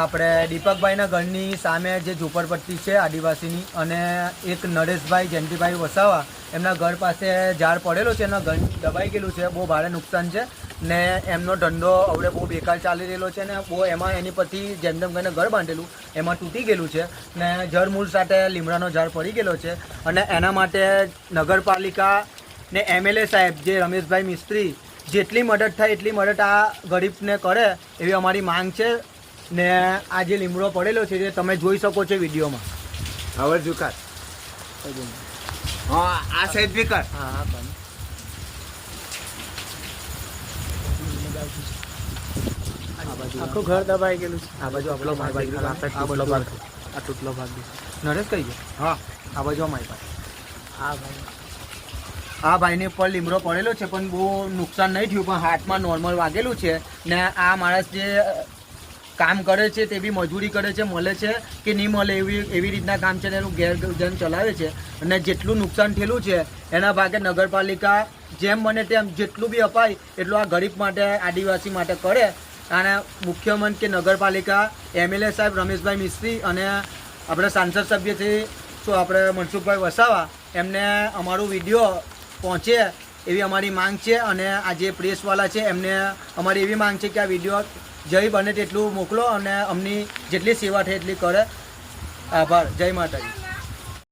આપણે દીપકભાઈના ઘરની સામે જે ઝૂંપડપટ્ટી છે આદિવાસીની, અને એક નરેશભાઈ જયંતિભાઈ વસાવા એમના ઘર પાસે ઝાડ પડેલો છે, એમના ઘર દબાઈ ગયેલું છે, બહુ ભારે નુકસાન છે ને એમનો ધંધો હવે બહુ બેકાર ચાલી રહેલો છે ને બહુ એમાં એની પરથી જેમ તેમ કરીને ઘર બાંધેલું એમાં તૂટી ગયેલું છે ને જળમૂળ સાથે લીમડાનો ઝાડ પડી ગયેલો છે. અને એના માટે નગરપાલિકા ને MLA સાહેબ જે રમેશભાઈ મિસ્ત્રી જેટલી મદદ થાય એટલી મદદ આ ગરીબને કરે એવી અમારી માંગ છે. ને આ જે લીમડો પડેલો છે જે તમે જોઈ શકો છો વિડીયોમાં. હવે ઝુકાર હા આ સાઈડ બી કર. હા પણ આખું ઘર દબાઈ ગયેલું છે. આ બાજુ આપણો ભાગ આ તૂટલો ભાગ નરેશ કઈ ગયો. હા આ બાજુ અમારી પાસે હા ભાઈ આ ભાઈને ઉપર લીમડો પડેલો છે પણ બહુ નુકસાન નહીં થયું, પણ હાથમાં નોર્મલ વાગેલું છે. ને આ માણસ જે કામ કરે છે તે બી મજૂરી કરે છે, મળે છે કે નહીં મળે એવી રીતના કામ છે ને એનું ઘેર જન ચલાવે છે. અને જેટલું નુકસાન થયેલું છે એના ભાગે નગરપાલિકા જેમ બને તેમ જેટલું બી અપાય એટલું આ ગરીબ માટે આદિવાસી માટે કરે. અને મુખ્યમંત્રી નગરપાલિકા MLA સાહેબ રમેશભાઈ મિસ્ત્રી અને આપણે સાંસદ સભ્ય છે શું આપણે મનસુખભાઈ વસાવા એમને અમારું વિડીયો પહોંચે એવી અમારી માંગ છે. અને આ જે પ્રેસવાળા છે એમને અમારી એવી માંગ છે કે આ વિડીયો જય બને તેટલું મોકલો અને અમની જેટલી સેવા થાય એટલી કરે. આભાર. જય માતાજી.